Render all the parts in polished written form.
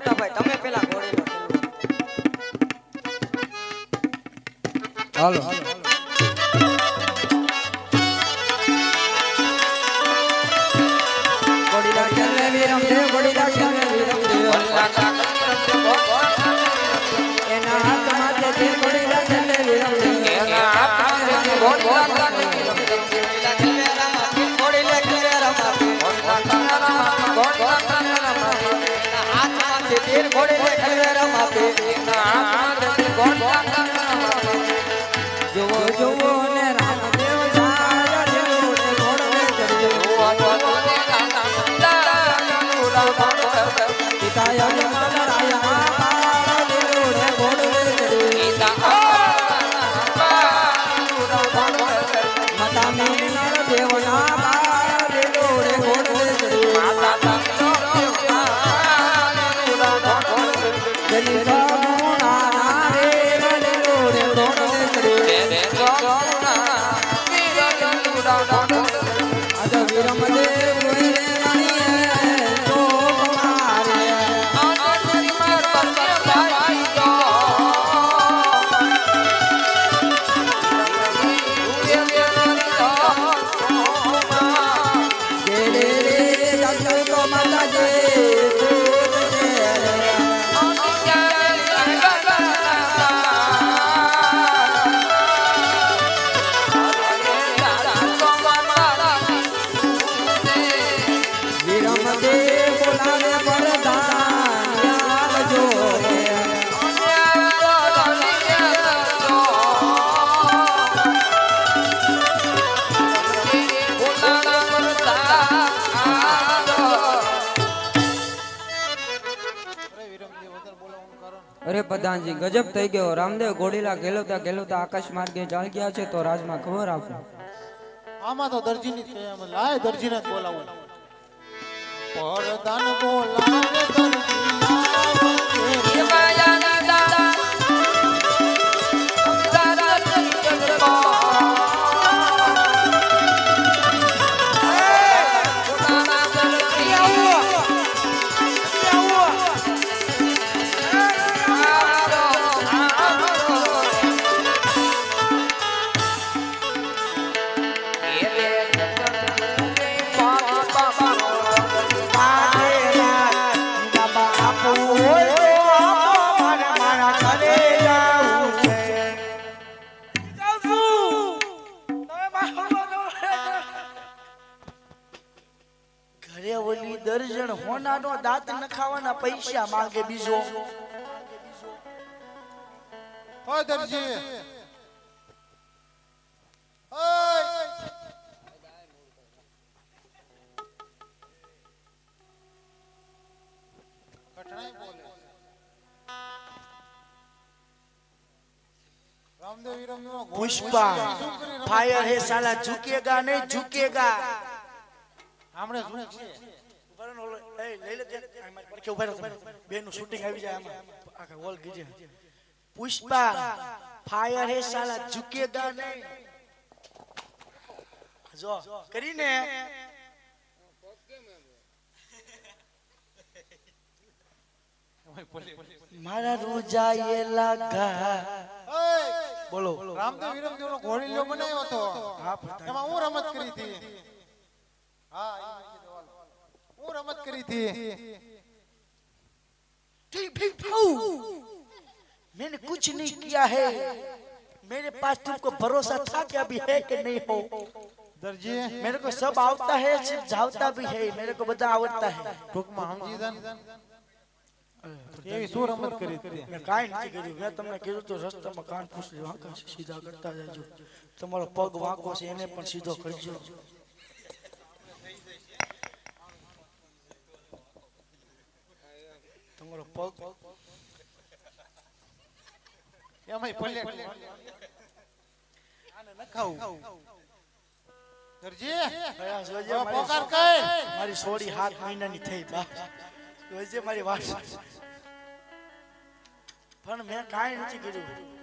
મોટાભાઈ તમે પેલા ઘોડીલો હાલો ઘોડીલા ખેલે વિરમ દેવ ઘોડીલા ખેલે વિરમ દેવ એના હાથમાં તે ઘોડીલા ખેલે વિરમ દેવ એના હાથમાં ઘોડીલા ખેલે વિરમ દેવ ઘોડીલા ખેલે રમાપી ઘોડીલા ખેલે રમાપી એના હાથમાં તે ઘોડીલા ખેલે રમાપી એના હાથમાં તે ઘોડીલા જોવો જોવો ને રામદેવ જાય દેવડે ઘોડે ચડ્યો પિતાય મલરાયા બાળ દેવડે ઘોડે ચડ્યો માતા મીનર દેવના બાળ દેવડે ઘોડે ચડ્યો જલી ગુણા રે દેવડે ઘોડે ચડ્યો આજ વિરમ દેવ રોઈને રાણીએ તો મારે જેલે રે જગતો તો માતા જે વિરમ દેવ બોલાવે વરદાન આવજો અરે પ્રધાનજી ગજબ થઈ ગયો રામદેવ ઘોડીલા ગેલોતા આકાશ માર્ગે ચાલી ગયા છે તો રાજમાં ખબર આપો આમાં તો દરજીની જ કહે લાય દરજીને જ બોલાવો પરદાન બોલાવે દરજી ઘરે ઓલી દર્જણ હોનાનો દાંત નખાવાના પૈસા માંગે બીજો ઓય દરજી ઓય કઠણાઈ બોલે रामदेव वीरम में पुष्पा फायर है साला झुकेगा नहीं झुकेगा हमने सुने छे બરન ઓલો એ લઈ લે મારી પડકે ઉભા રહો તમે બેનું શૂટિંગ આવી જાય આમાં આખા વોલ ગીજે પુષ્પા ફાયર હે સાલા ઝુકેગા નહીં જો કરીને મારા રોજાયેલા ઘા બોલો રામદેવ વીરમ દેવનો ઘોડી લ્યો બનાવ્યો હતો એમાં હું રમત કરી હતી હા હું રમત કરી थी मैंने कुछ नहीं किया है मेरे पास तुमको भरोसा था कि अभी है कि नहीं हो दर्जी मेरे को सब आता है सिर्फ जावता भी है मेरे को बता आवड़ता है टूक में समझी जन ये શું રમત કરી હતી મેં કાઈ નથી કર્યું મેં તમને કીધું તો રસ્તામાં કાન પૂછ લ્યો આંખા સીધા કરતા જાજો તમારો પગ વાંકો છે એને પણ સીધો કરજો તમારો પગ એમાંય પલેટ આને નખાવું દરજી પોકાર કઈ મારી સોડી 7 મહિનાની થઈ બા જોજે મારી વાત પણ મેં કાઈ નથી કર્યું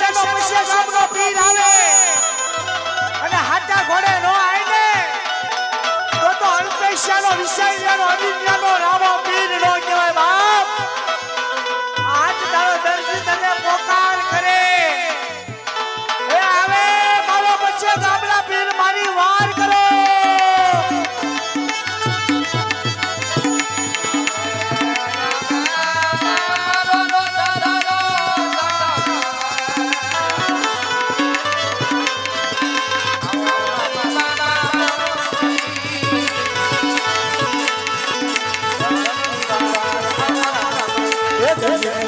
અલ્પેશનો પછી ગામનો પીર આવે અને હાથા ઘોડે નો આઈને તો અલ્પેશનો વિષયનો અવિદ્યાનો રામો પીર નો કહેવાય બાપ આજ તારો દર્દી તને પોકાર કરે એ આવે મારો બચ્ચે ગામના પીર મારી વાર કરો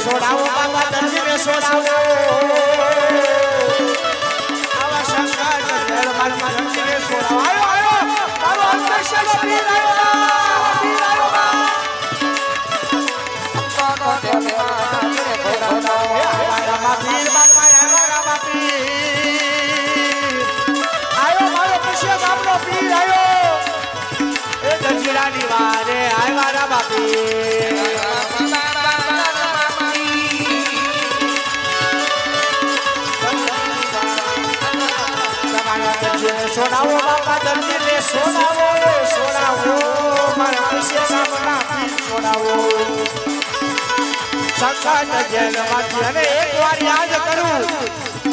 સોડાવો બાબા દર્દીને સોડાવો આવા સંસાર ઘર મારા દર્દીને સોડાવો આયો મારો અલ્પેશનો પીર આયો મારો પછી ગામનો પીર આયો એ દર્દીની વારે આયા રા બાપી સોનાવો બાપા દર્દીને સોનાવો સોનાવો મારા પૈસે સામના પીર સોનાવો સંસાર જેલમાંથી અને એક વાર યાદ કરું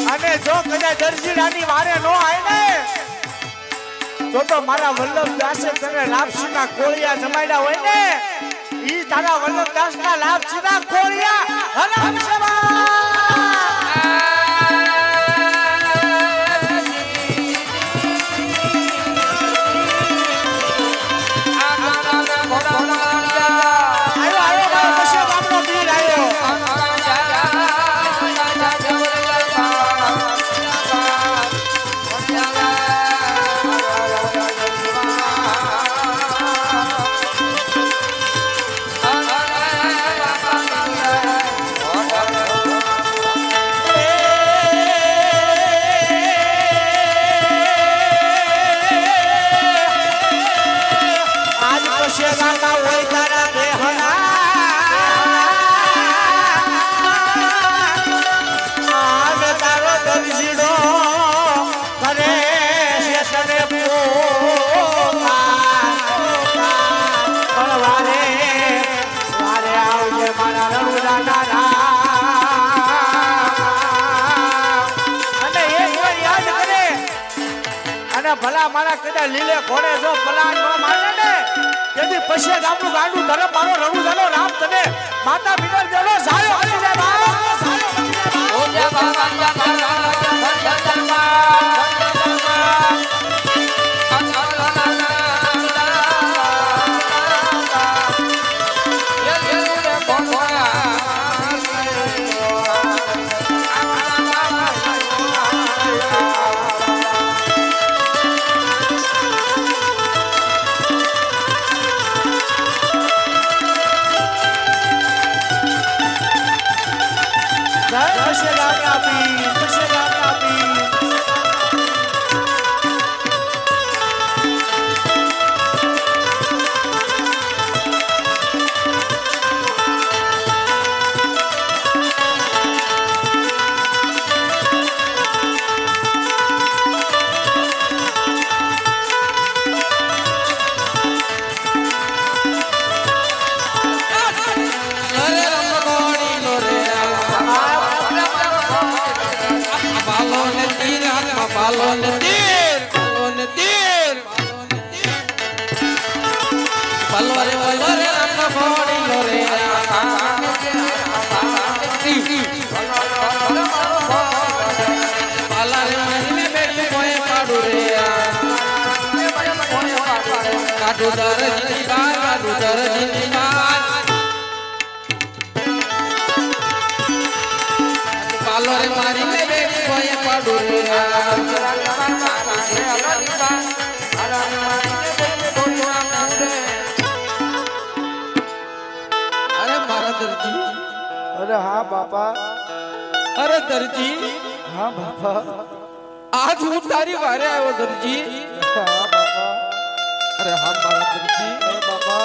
અને જો કદાચ દર્જીડાની વારે નો આય ને તો મારા વલ્લભદાસે તને લાપસીના કોળિયા જમાડ્યા હોય ને ઈ તારા વલ્લભદાસના લાપસીના કોળિયા હરામ સેવા ભલા મારા કદા લીલે ઘોડે જો પલાણ ન મારે ને તેથી પછી ગામનું ગાંડું ધરમ મારો રણુ જાનો રામ તને માતા બિનર દેલો સાયો હરી જાય બાબા સાયો હરી જાય ઓ જા બાબા જા બાબા अरे हाँ बापा अरे दर्जी हाँ बापा आज હું તારી વારે આવ્યો દરજી हाँ बापा अरे हाँ मारा दरजी अरे बापा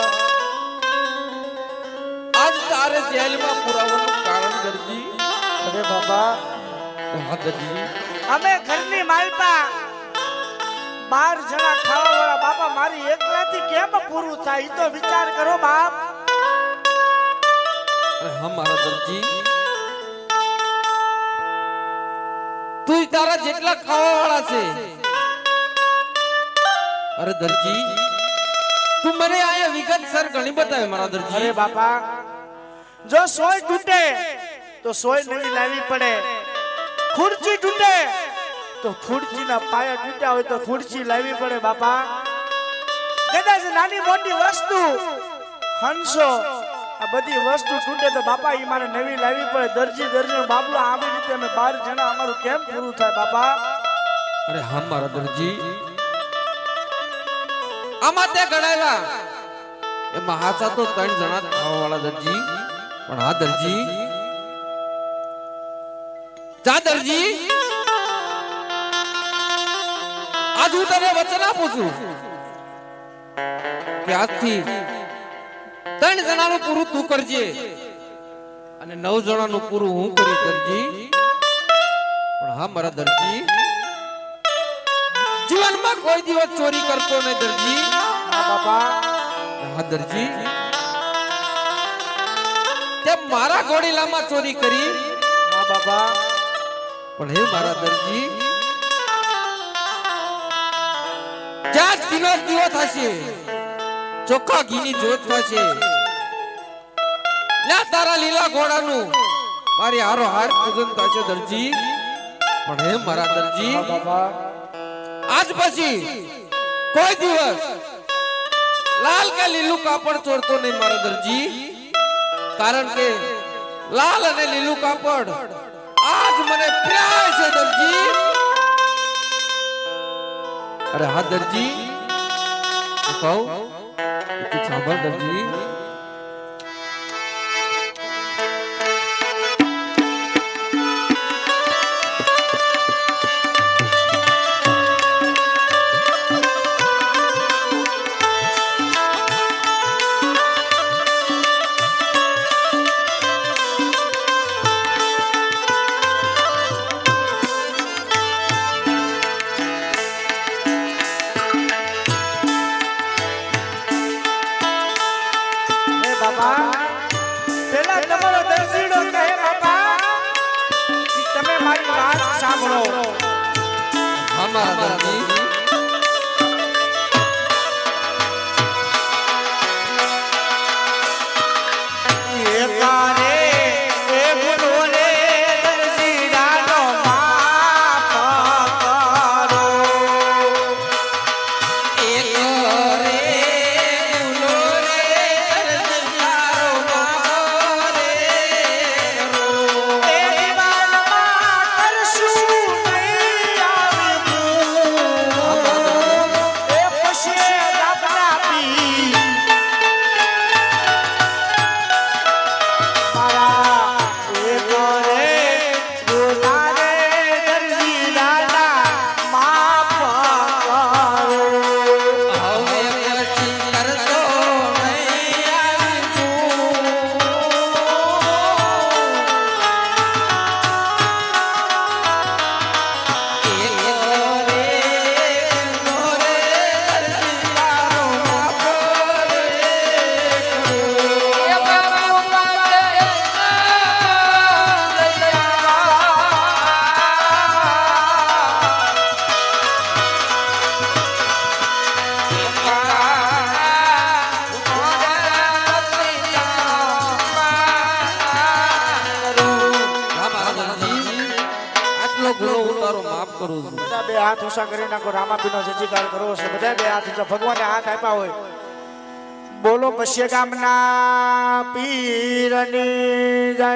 आज તારે જેલમાં પુરાવાનું કારણ દરજી अरे बापा હા દરજી અમે ઘરની માલપા 12 જણા ખાવા વાળા બાપા મારી એકલાથી કેમ પૂરું થાય ઈ તો વિચાર કરો બાપ. અરે હા મારા દરજી તું તારા જેટલા ખાવા વાળા છે અરે દરજી તું મને આયા વિગત સર ઘણી બતાવે મારા દરજી. અરે બાપા જો સોય તૂટે તો સોય નવી લાવવી પડે, ખુરચી તૂટે તો ખુરચીના પાયા તૂટ્યા હોય તો ખુરચી લાવવી પડે બાપા. કદાચ નાની મોટી વસ્તુ હંસો આ બધી વસ્તુ તૂટે તો બાપા ઈ મારે નવી લાવવી પડે. દરજી દરજી બાબલો આવી રીતે અમે 12 જણા અમારું કેમ પૂરું થાય બાપા. અરે હા મારા દરજી આમાં તે ગણાવ્યા એમાં હાચા તો 3 જણા ખાવા વાળા દરજી. પણ હા દરજી જા દરજી આજ હું તને વચન આપું છું કે આજથી 3 જણાનું પૂરું તું કરજે અને 9 જણાનું પૂરું હું કરી દરજી. પણ હા મારા દરજી જીવનમાં કોઈ દિવસ ચોરી કરતો નહીં દરજી. હા બાપા હા દરજી તે મારા ઘોડીલામાં ચોરી કરી. હા બાપા પણ હે મારા દરજી જ્યાં દિનો દીવો થશે ચોખ્ખા ઘીની જોત થશે ત્યાં તારા લીલા ઘોડાનું મારી હારો હાર પૂજન થશે દરજી. પણ હે મારા દરજી હા બાપા આજ પછી કોઈ દિવસ લાલ કે લીલું કાપડ ચોરતો નહીં મારા દરજી. કારણ કે લાલ અને લીલું કાપડ આજ મને પ્યાર છે દરજી. અરે હા દરજી હું કહું તું સાંભળ દરજી. પેલા તમારો દરજીડો કહે બાપા ઈ તમે મારી વાત સાંભળો. હા મારા દરજી એકારે એ ગુનો રે દરજીડાનો માફ કરો. એક રે ગુનો રે દરજીડાનો માફ રે રો. એ દીવાનમાં કરશું નહીં આવ્યું. એ પછી રાતના પી મારા એક રે ગુના રે દરજીડાના માફ કરો. હવે પછી કરતો નહીં આટલો ગુનો ઉતારો માફ કરું છું. બધા બે હાથ ઊંચા કરી નાખો. રામાપીનો જયજયકાર કરવો છે. બધા બે હાથ ઊંચા ભગવાને હાથ આપ્યા હોય. બોલો પશ્ય ગામના પીરની જય.